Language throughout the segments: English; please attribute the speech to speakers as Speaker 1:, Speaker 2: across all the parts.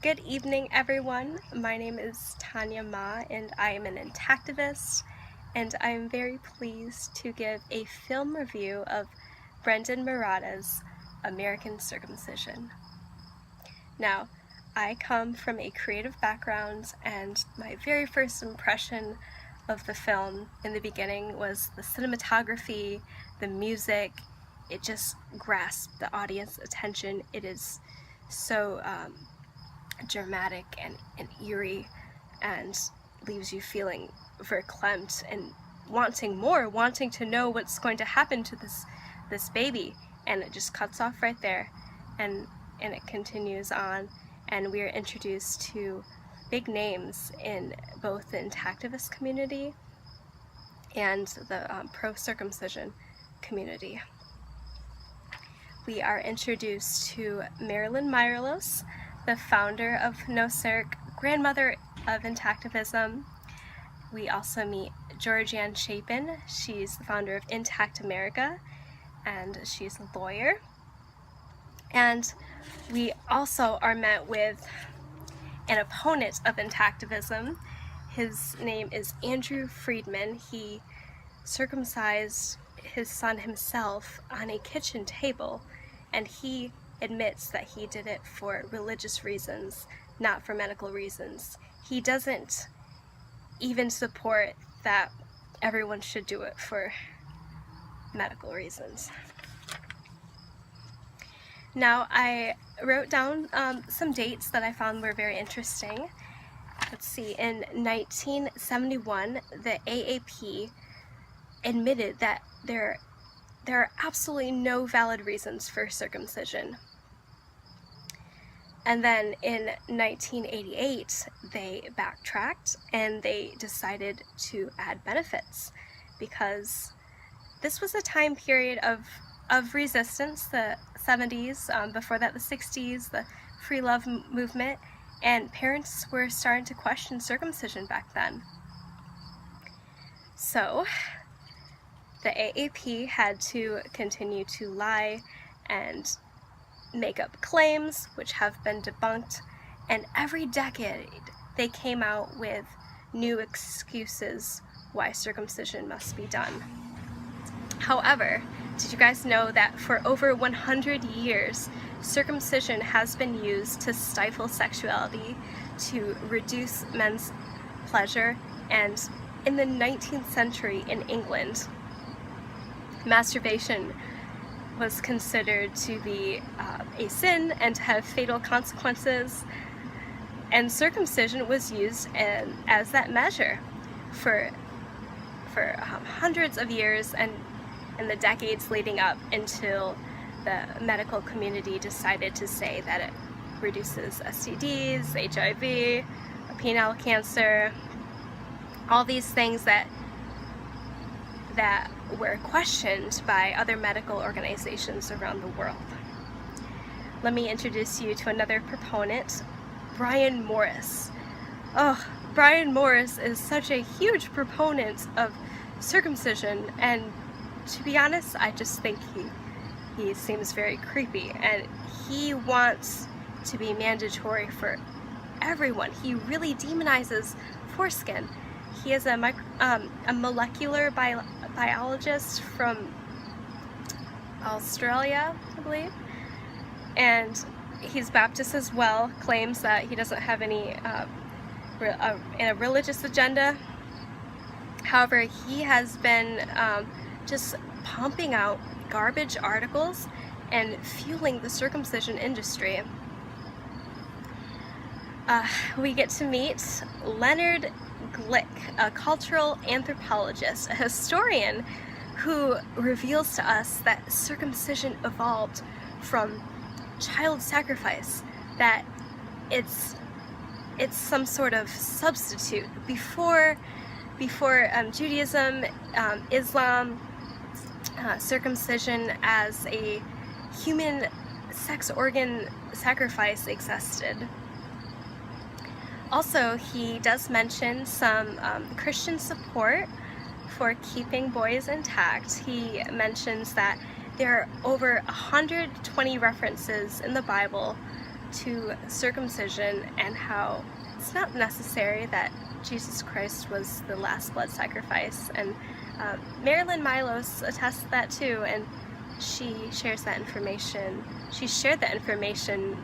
Speaker 1: Good evening, everyone. My name is Tanya Ma, and I am an Intactivist, and I am very pleased to give a film review of Brendan Murata's American Circumcision. Now, I come from a creative background, and my very first impression of the film in the beginning was the cinematography, the music. It just grasped the audience attention. It is so dramatic and eerie, and leaves you feeling verklempt and wanting more, wanting to know what's going to happen to this baby. And it just cuts off right there, and it continues on, and we are introduced to big names in both the Intactivist community and the pro-circumcision community. We are introduced to Marilyn Meireles, the founder of NoCirc, grandmother of Intactivism. We also meet Georgianne Chapin. She's the founder of Intact America, and she's a lawyer. And we also are met with an opponent of Intactivism. His name is Andrew Friedman. He circumcised his son himself on a kitchen table, and he admits that he did it for religious reasons, not for medical reasons. He doesn't even support that everyone should do it for medical reasons. Now, I wrote down some dates that I found were very interesting. Let's see, in 1971, the AAP admitted that there are absolutely no valid reasons for circumcision. And then in 1988, they backtracked and they decided to add benefits, because this was a time period of resistance, the 70s, before that the 60s, the free love movement, and parents were starting to question circumcision back then. So the AAP had to continue to lie and make up claims which have been debunked, and every decade they came out with new excuses why circumcision must be done. However, did you guys know that for over 100 years, circumcision has been used to stifle sexuality, to reduce men's pleasure, and in the 19th century in England, masturbation was considered to be a sin and to have fatal consequences, and circumcision was used as that measure for hundreds of years and in the decades leading up until the medical community decided to say that it reduces STDs, HIV, penile cancer, all these things that were questioned by other medical organizations around the world. Let me introduce you to another proponent, Brian Morris. Oh, Brian Morris is such a huge proponent of circumcision, and to be honest, I just think he seems very creepy, and he wants to be mandatory for everyone. He really demonizes foreskin. He is a molecular biologist from Australia, I believe, and he's Baptist as well, claims that he doesn't have any a religious agenda. However, he has been just pumping out garbage articles and fueling the circumcision industry. We get to meet Leonard Glick, a cultural anthropologist, a historian who reveals to us that circumcision evolved from child sacrifice, that it's some sort of substitute. Before Judaism, Islam, circumcision as a human sex organ sacrifice existed. Also, he does mention some Christian support for keeping boys intact. He mentions that there are over 120 references in the Bible to circumcision and how it's not necessary that Jesus Christ was the last blood sacrifice. And Marilyn Milos attests to that too, and she shares that information. She shared that information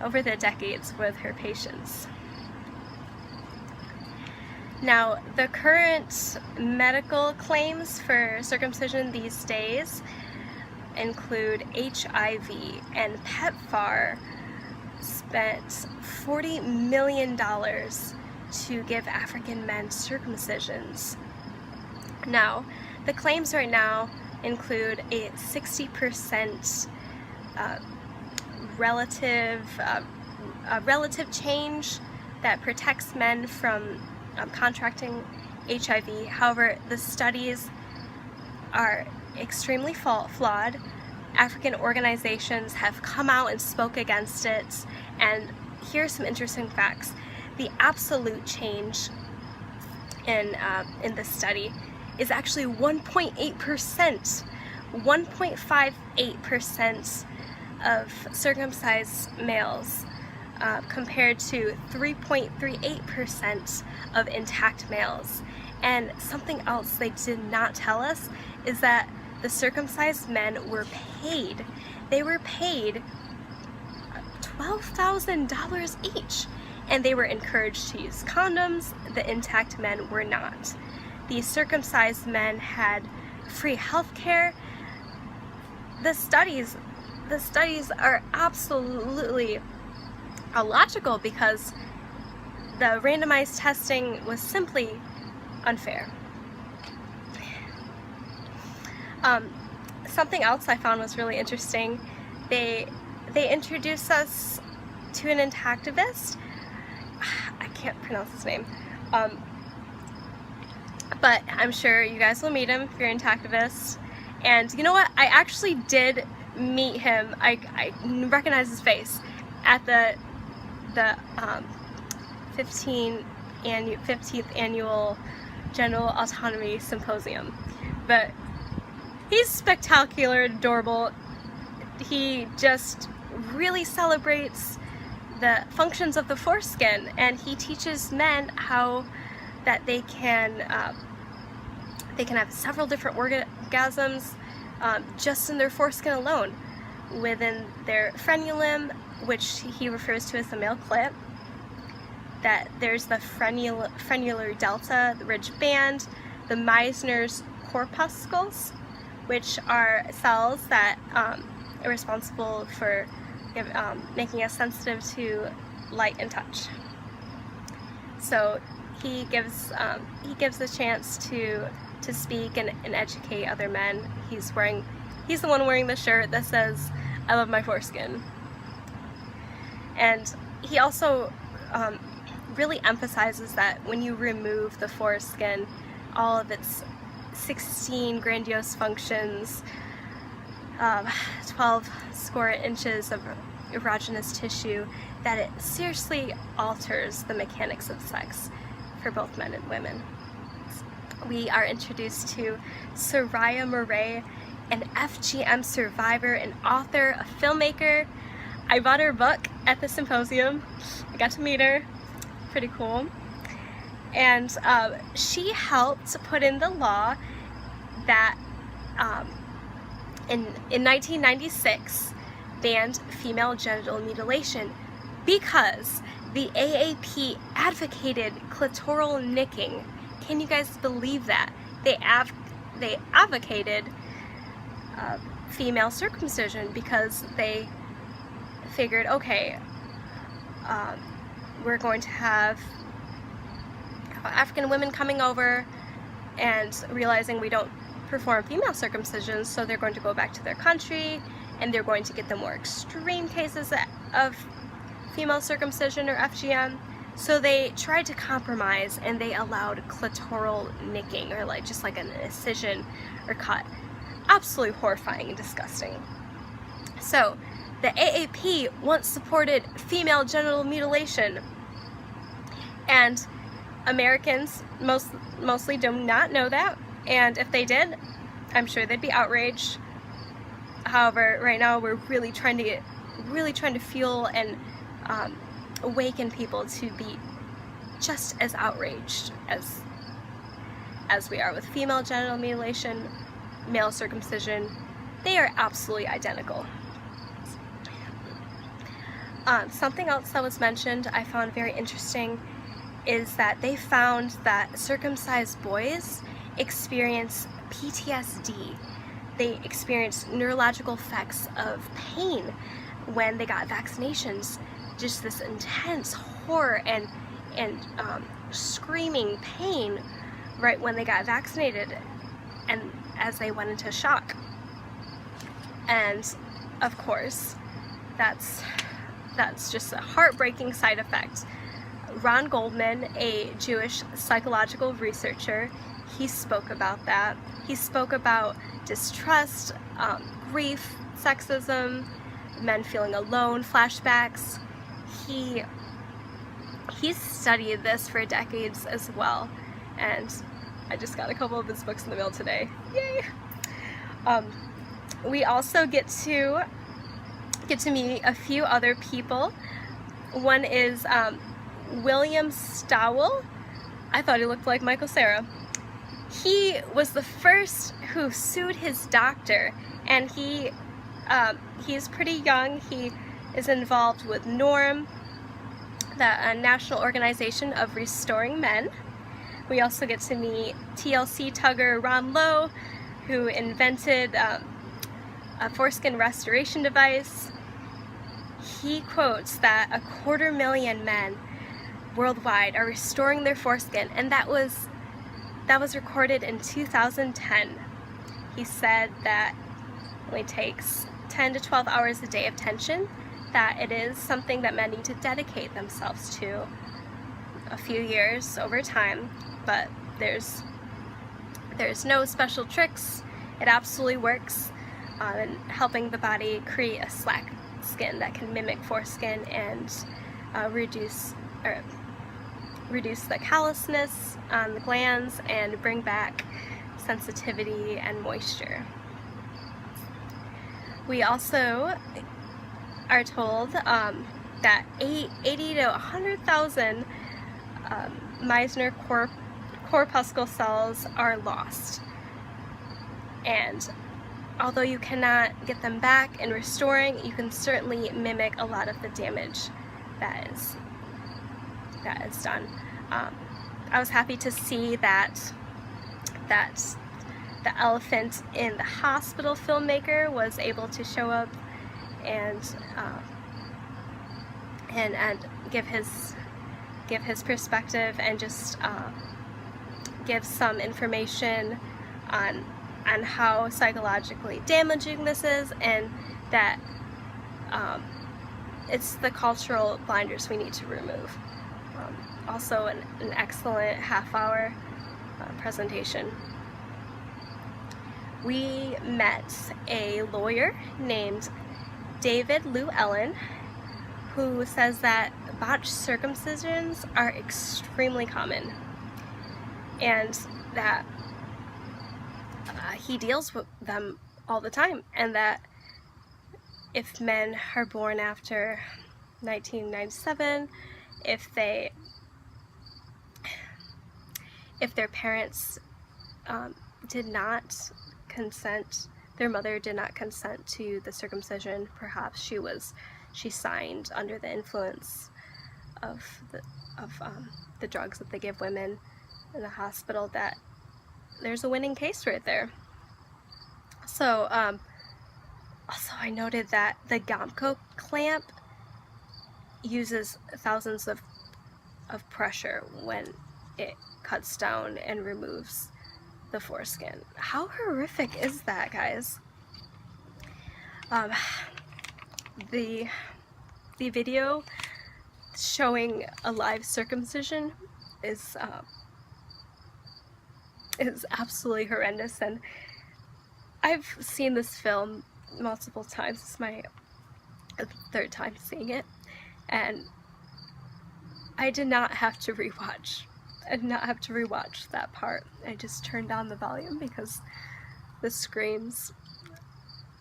Speaker 1: over the decades with her patients. Now, the current medical claims for circumcision these days include HIV, and PEPFAR spent $40 million to give African men circumcisions. Now, the claims right now include a 60% relative change that protects men from contracting HIV. However, the studies are extremely flawed. African organizations have come out and spoke against it, and here are some interesting facts. The absolute change in the study is actually 1.8%, 1.58% of circumcised males, compared to 3.38% of intact males. And something else they did not tell us is that the circumcised men were paid. They were paid $12,000 each, and they were encouraged to use condoms. The intact men were not. The circumcised men had free health care. The studies are absolutely illogical because the randomized testing was simply unfair. Something else I found was really interesting. They introduced us to an intactivist. I can't pronounce his name, but I'm sure you guys will meet him if you're an intactivist. And you know what? I actually did meet him. I recognize his face at the 15th annual General Autonomy Symposium. But he's spectacular, adorable. He just really celebrates the functions of the foreskin, and he teaches men how that they can have several different orgasms just in their foreskin alone, within their frenulum, which he refers to as the male clit. That there's the frenular delta, the ridge band, the Meissner's corpuscles, which are cells that are responsible for making us sensitive to light and touch. So he gives a chance to speak and educate other men. He's the one wearing the shirt that says, "I love my foreskin." And he also really emphasizes that when you remove the foreskin, all of its 16 grandiose functions, 12 square inches of erogenous tissue, that it seriously alters the mechanics of sex for both men and women. We are introduced to Soraya Murray, an FGM survivor, an author, a filmmaker. I bought her book at the symposium. I got to meet her. Pretty cool. And she helped put in the law that in 1996 banned female genital mutilation because the AAP advocated clitoral nicking. Can you guys believe that? They advocated female circumcision because they figured, okay, we're going to have African women coming over and realizing we don't perform female circumcision, so they're going to go back to their country and they're going to get the more extreme cases of female circumcision or FGM. So they tried to compromise and they allowed clitoral nicking, or just like an incision or cut. Absolutely horrifying and disgusting. So the AAP once supported female genital mutilation, and Americans mostly do not know that, and if they did, I'm sure they'd be outraged. However, right now we're really trying to fuel and awaken people to be just as outraged as we are with female genital mutilation, male circumcision. They are absolutely identical. Something else that was mentioned I found very interesting is that they found that circumcised boys experience PTSD. They experience neurological effects of pain when they got vaccinations. Just this intense horror and screaming pain right when they got vaccinated and as they went into shock. And of course, that's just a heartbreaking side effect. Ron Goldman, a Jewish psychological researcher, he spoke about that. He spoke about distrust, grief, sexism, men feeling alone, flashbacks. He studied this for decades as well, and I just got a couple of his books in the mail today. Yay! We also get to meet a few other people. One is William Stowell. I thought he looked like Michael Cera. He was the first who sued his doctor, and he's pretty young. He is involved with NORM, the National Organization of Restoring Men. We also get to meet TLC tugger Ron Lowe, who invented a foreskin restoration device. He quotes that 250,000 men worldwide are restoring their foreskin, and that was recorded in 2010. He said that it only takes 10 to 12 hours a day of tension, that it is something that men need to dedicate themselves to a few years over time, but there's no special tricks. It absolutely works in helping the body create a slack skin that can mimic foreskin and reduce the callousness on the glands and bring back sensitivity and moisture. We also are told that 80 to 100,000 Meissner corpuscle cells are lost, and although you cannot get them back in restoring, you can certainly mimic a lot of the damage that is done. I was happy to see that the elephant in the hospital filmmaker was able to show up and give his perspective and just give some information on how psychologically damaging this is, and that it's the cultural blinders we need to remove. Also an excellent half-hour presentation. We met a lawyer named David Llewellyn, who says that botched circumcisions are extremely common, and that he deals with them all the time, and that if men are born after 1997, if their parents did not consent, their mother did not consent to the circumcision, perhaps she signed under the influence of the drugs that they give women in the hospital, that there's a winning case right there. So also I noted that the Gomco clamp uses thousands of pressure when it cuts down and removes the foreskin. How horrific is that, guys? The video showing a live circumcision is absolutely horrendous, and I've seen this film multiple times. It's my third time seeing it, and I did not have to rewatch. I did not have to rewatch that part. I just turned down the volume because the screams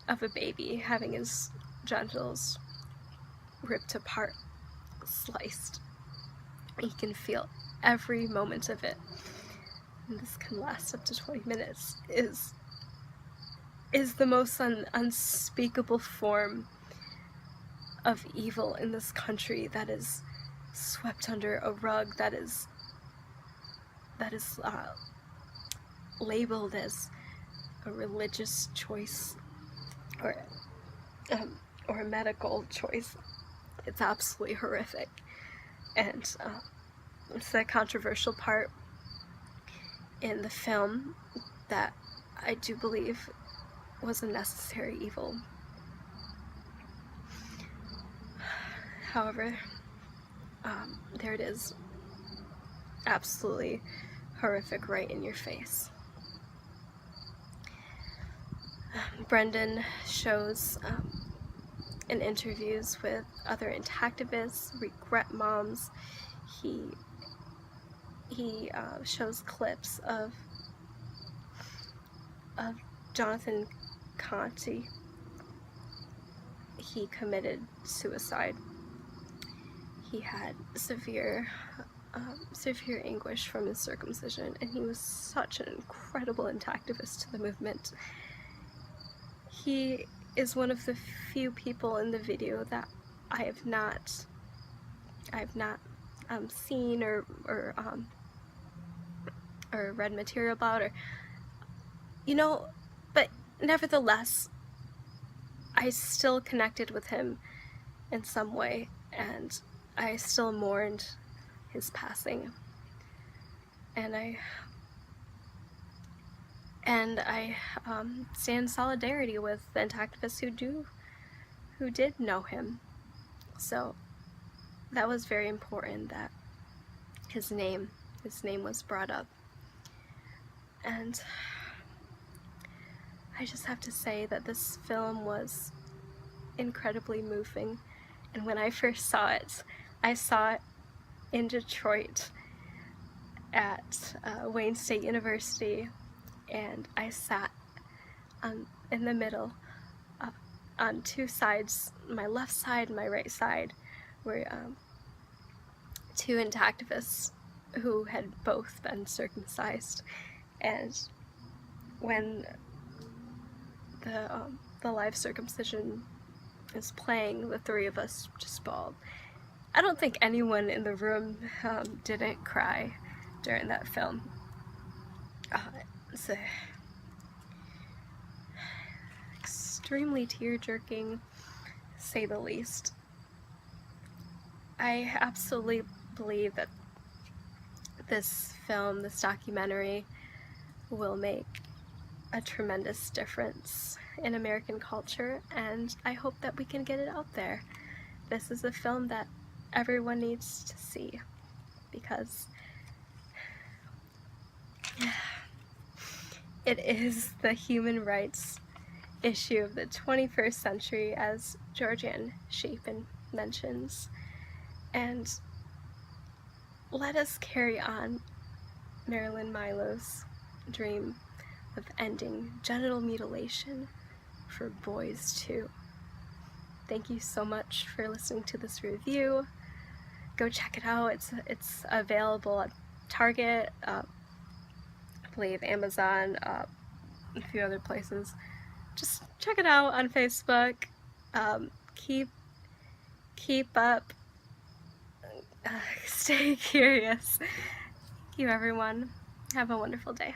Speaker 1: of a baby having his genitals ripped apart sliced. You can feel every moment of it. And this can last up to 20 minutes. Is the most unspeakable form of evil in this country that is swept under a rug, that is labeled as a religious choice or a medical choice. It's absolutely horrific, and it's the controversial part in the film that I do believe was a necessary evil. However, there it is, absolutely horrific right in your face. Brendan shows in interviews with other intactivists, regret moms. He shows clips of Jonathan Conti. He committed suicide. He had severe anguish from his circumcision, and he was such an incredible intactivist to the movement. He is one of the few people in the video that I have not seen or read material about, or but nevertheless, I still connected with him in some way, and I still mourned his passing, and I stand in solidarity with the intactivists who did know him. So that was very important that his name was brought up. And I just have to say that this film was incredibly moving. And when I first saw it, I saw it in Detroit at Wayne State University, and I sat in the middle on two sides. My left side and my right side were two intactivists who had both been circumcised, and when the live circumcision is playing, the three of us just bawled. I don't think anyone in the room didn't cry during that film. It's extremely tear-jerking, to say the least. I absolutely believe that this film, this documentary, will make a tremendous difference in American culture, and I hope that we can get it out there. This is a film that everyone needs to see, because it is the human rights issue of the 21st century, as Georgianne Shapin mentions. And let us carry on Marilyn Milo's dream of ending genital mutilation for boys too. Thank you so much for listening to this review. Go check it out. It's available at Target, I believe Amazon, a few other places. Just check it out on Facebook. Keep up. Stay curious. Thank you, everyone. Have a wonderful day.